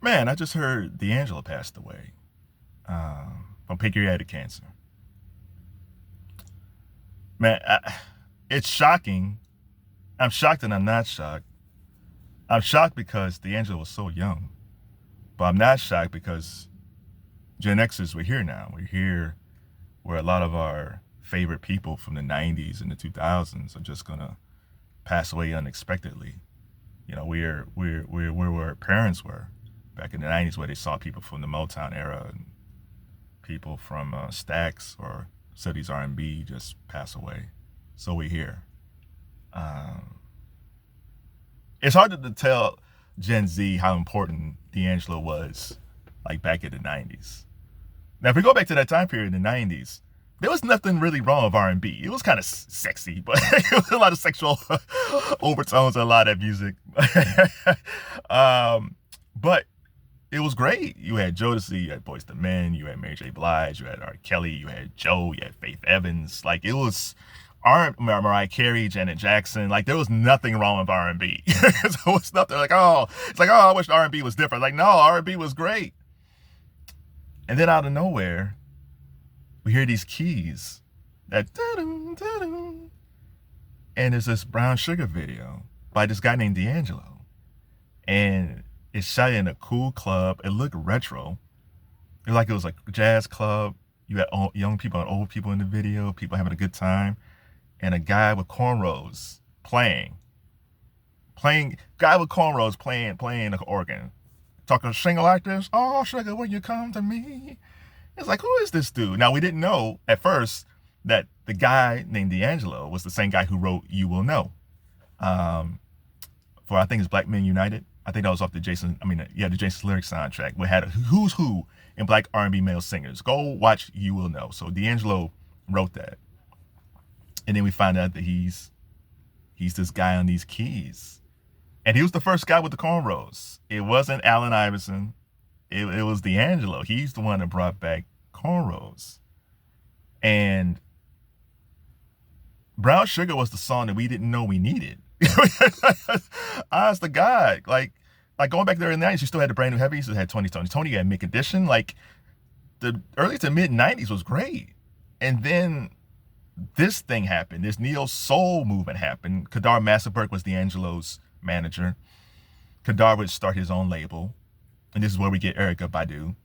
Man, I just heard D'Angelo passed away from pancreatic cancer. Man, it's shocking. I'm shocked and I'm not shocked. I'm shocked because D'Angelo was so young, but I'm not shocked because Gen Xers, we're here now. We're here where a lot of our favorite people from the 90s and the 2000s are just gonna pass away unexpectedly. You know, we're where our parents were back in the 90s, where they saw people from the Motown era and people from Stax or cities R&B just pass away. So we're here. Um, it's hard to tell Gen Z how important D'Angelo was, like back in the 90s. Now, if we go back to that time period in the 90s, there was nothing really wrong with R&B. It was kind of sexy, but it was a lot of sexual overtones in a lot of that music. But it was great. You had Jodeci, you had Boyz II Men, you had Mary J. Blige, you had R. Kelly, you had Joe, you had Faith Evans. Like it was Mariah Carey, Janet Jackson. Like there was nothing wrong with R&B. So it's nothing like, oh, it's like, oh, I wish R&B was different. Like no, R&B was great. And then out of nowhere, we hear these keys that da-dum, da-dum, and there's this Brown Sugar video by this guy named D'Angelo. And it's shot in a cool club. It looked retro. It was like a jazz club. You had young people and old people in the video, people having a good time. And a guy with cornrows playing the organ. Talking single like this, oh sugar, when you come to me. It's like, who is this dude? Now, we didn't know at first that the guy named D'Angelo was the same guy who wrote You Will Know. For, I think it's Black Men United. I think that was off the the Jason Lyrics soundtrack. We had a who's who in Black R&B male singers. Go watch You Will Know. So D'Angelo wrote that. And then we find out that he's this guy on these keys. And he was the first guy with the cornrows. It wasn't Allen Iverson. It was D'Angelo. He's the one that brought back cornrows. And Brown Sugar was the song that we didn't know we needed. Honest to God. Like going back there in the 90s, you still had the brand new heavies. You had Tony, you had Mick Edition. Like the early to mid 90s was great. And then this thing happened. This neo soul movement happened. Kadar Massenberg was D'Angelo's manager. Kadar would start his own label. And this is where we get Erykah Badu.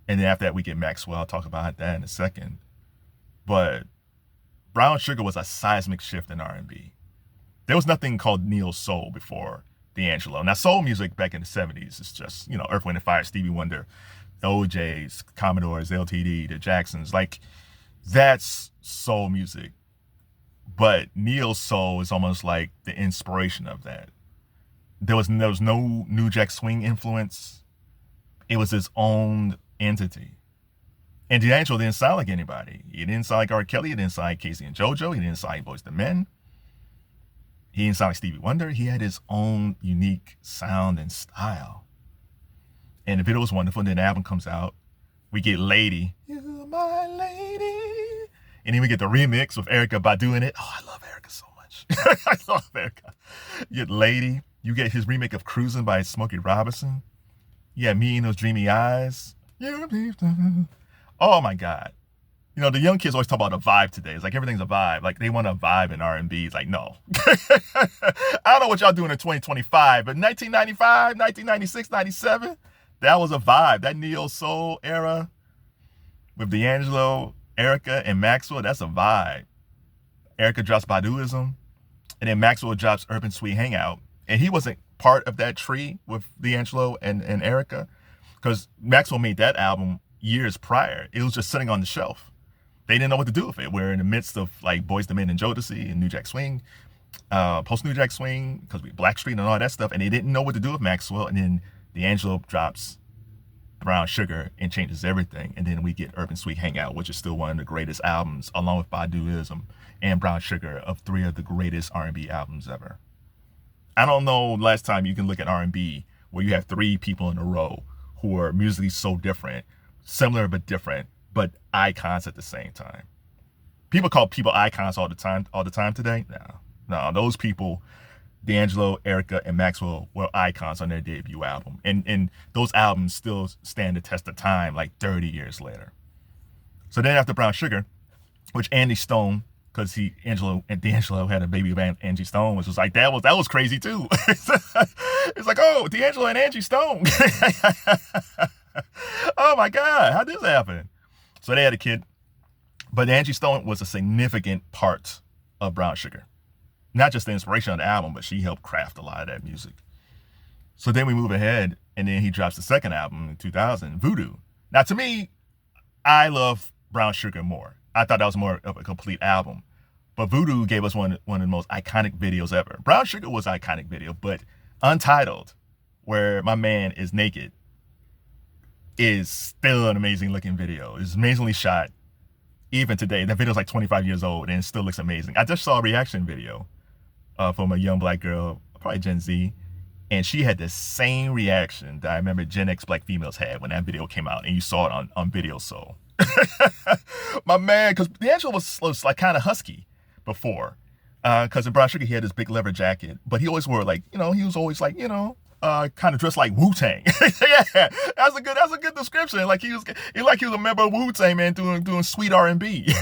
And then after that, we get Maxwell. I'll talk about that in a second. But Brown Sugar was a seismic shift in R&B. There was nothing called neo soul before D'Angelo. Now, soul music back in the 70s is just, Earth, Wind & Fire, Stevie Wonder, the OJs, Commodores, LTD, the Jacksons. Like, that's soul music. But neo soul is almost like the inspiration of that. There was no New Jack Swing influence. It was its own entity. And D'Angelo didn't sound like anybody. He didn't sound like R. Kelly. He didn't sound like Casey and JoJo. He didn't sound like Boyz II Men. He didn't sound like Stevie Wonder. He had his own unique sound and style. And the video was wonderful. And then the album comes out. We get Lady. You're my lady. And then we get the remix with Erykah Badu in it. Oh, I love Erykah so much. I love Erykah. You get Lady. You get his remake of Cruising by Smokey Robinson. You have Me and Those Dreamy Eyes. Oh my God. The young kids always talk about a vibe today. It's like everything's a vibe. Like they want a vibe in R&B. It's like, no. I don't know what y'all doing in 2025, but 1995, 1996, 97, that was a vibe. That neo soul era with D'Angelo, Erykah, and Maxwell, that's a vibe. Erykah drops Baduism, and then Maxwell drops Urban Sweet Hangout. And he wasn't part of that tree with D'Angelo and Erykah, because Maxwell made that album years prior. It was just sitting on the shelf. They didn't know what to do with it. We're in the midst of like Boyz II Men and Jodeci and New Jack Swing, post New Jack Swing, because we Blackstreet and all that stuff, and they didn't know what to do with Maxwell. And then D'Angelo drops Brown Sugar and changes everything. And then we get Urban Sweet Hangout, which is still one of the greatest albums, along with Baduism and Brown Sugar, of three of the greatest R&B albums ever. I don't know last time you can look at R&B where you have three people in a row who are musically so different, similar but different, but icons at the same time. People call people icons all the time today. No, those people, D'Angelo, Erykah, and Maxwell were icons on their debut album. And those albums still stand the test of time like 30 years later. So then after Brown Sugar, which Angie Stone, because D'Angelo had a baby with Angie Stone, which was like, that was crazy too. It's like, oh, D'Angelo and Angie Stone. Oh my God, how'd this happen? So they had a kid. But Angie Stone was a significant part of Brown Sugar. Not just the inspiration of the album, but she helped craft a lot of that music. So then we move ahead, and then he drops the second album in 2000, Voodoo. Now, to me, I love Brown Sugar more. I thought that was more of a complete album. But Voodoo gave us one of the most iconic videos ever. Brown Sugar was an iconic video, but Untitled, where my man is naked, is still an amazing looking video. It's amazingly shot. Even today, that video's like 25 years old and it still looks amazing. I just saw a reaction video from a young black girl, probably Gen Z, and she had the same reaction that I remember Gen X black females had when that video came out, and you saw it on Video Soull. My man, because D'Angelo was like kind of husky before, because in Brown Sugar he had this big leather jacket, but he always wore like, he was always like, kind of dressed like Wu-Tang. Yeah, that's a good description. Like he was a member of Wu-Tang, man, doing sweet R&B.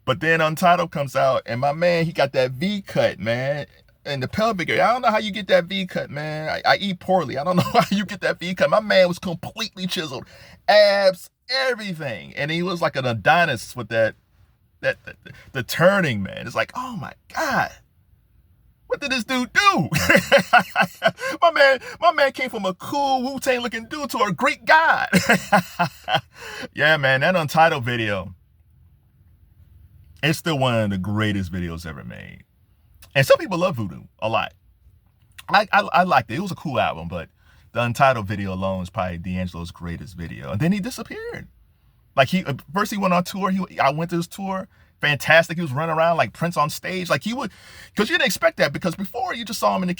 But then Untitled comes out, and my man, he got that V cut, man, and the pelvic area. I don't know how you get that V cut, man. I eat poorly. I don't know how you get that V cut. My man was completely chiseled, abs, everything, and he was like an Adonis with the turning, man. It's like, oh my God. What did this dude do? my man came from a cool Wu-Tang looking dude to a Greek god. Yeah, man, that Untitled video, it's still one of the greatest videos ever made. And some people love Voodoo a lot. I liked it. It was a cool album, but the Untitled video alone is probably D'Angelo's greatest video. And then he disappeared. Like first he went on tour. I went to his tour. Fantastic. He was running around like Prince on stage. Like he would, because you didn't expect that, because before you just saw him in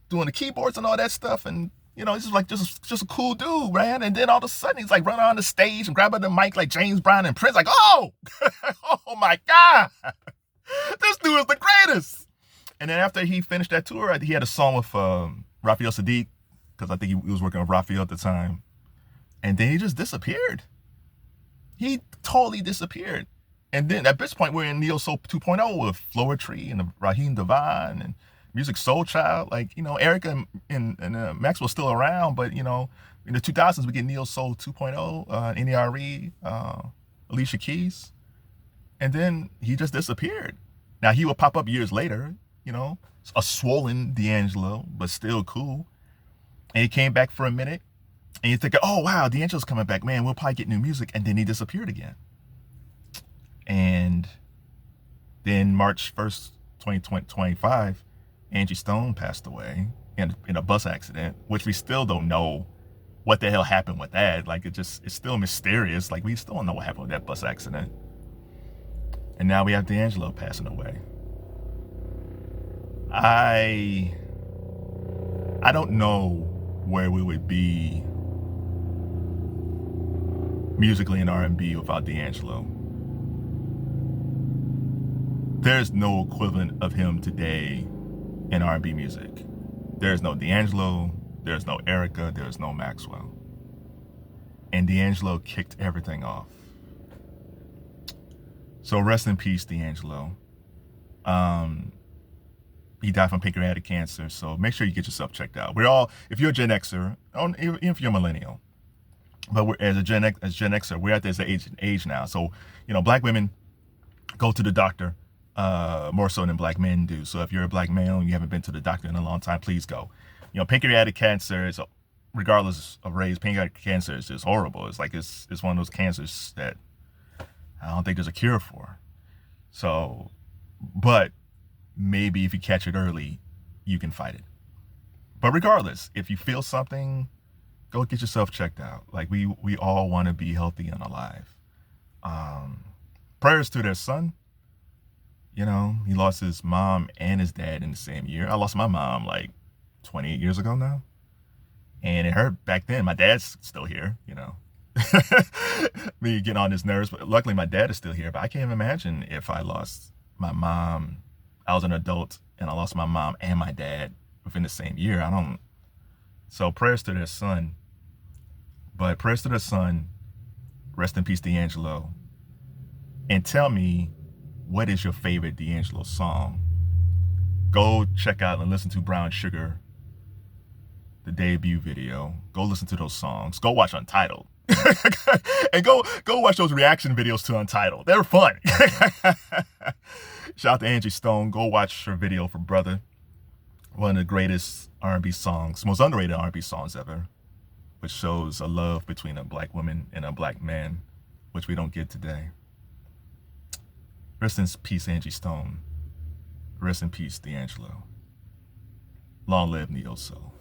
doing the keyboards and all that stuff. And, he's like just a cool dude, man. And then all of a sudden he's like running on the stage and grabbing the mic like James Brown and Prince. Like, oh, oh my God, this dude is the greatest. And then after he finished that tour, he had a song with Raphael Sadiq, because I think he was working with Raphael at the time. And then he just disappeared. He totally disappeared. And then at this point, we're in Neo Soul 2.0 with Floetry and Raheem Devine and Music Soul Child. Like, Erykah and Maxwell still around, but, in the 2000s, we get Neo Soul 2.0, N.E.R.E., Alicia Keys. And then he just disappeared. Now, he would pop up years later, a swollen D'Angelo, but still cool. And he came back for a minute. And you think, oh, wow, D'Angelo's coming back. Man, we'll probably get new music. And then he disappeared again. And then March 1st, 2025, Angie Stone passed away in a bus accident, which we still don't know what the hell happened with that. Like, it's still mysterious. Like, we still don't know what happened with that bus accident. And now we have D'Angelo passing away. I don't know where we would be musically in R&B without D'Angelo. There's no equivalent of him today in R&B music. There's no D'Angelo, there's no Erykah, there's no Maxwell. And D'Angelo kicked everything off. So rest in peace, D'Angelo. He died from pancreatic cancer, so make sure you get yourself checked out. If you're a Gen Xer, even if you're a millennial, but as Gen Xer, we're at this age now. So, black women go to the doctor more so than black men do. So if you're a black male and you haven't been to the doctor in a long time, please go. Pancreatic cancer is, regardless of race, pancreatic cancer is just horrible. It's like it's one of those cancers that I don't think there's a cure for. So, but maybe if you catch it early, you can fight it. But regardless, if you feel something, go get yourself checked out. Like we all want to be healthy and alive. Prayers to their son. He lost his mom and his dad in the same year. I lost my mom like 28 years ago now. And it hurt back then. My dad's still here, Me getting on his nerves. But luckily my dad is still here. But I can't even imagine if I lost my mom I was an adult and I lost my mom and my dad within the same year. So prayers to their son. But prayers to their son. Rest in peace, D'Angelo. And tell me, what is your favorite D'Angelo song? Go check out and listen to Brown Sugar, the debut video. Go listen to those songs. Go watch Untitled. And go watch those reaction videos to Untitled. They're fun. Shout out to Angie Stone. Go watch her video for Brother. One of the greatest R&B songs, most underrated R&B songs ever, which shows a love between a black woman and a black man, which we don't get today. Rest in peace, Angie Stone. Rest in peace, D'Angelo. Long live Neo Soul.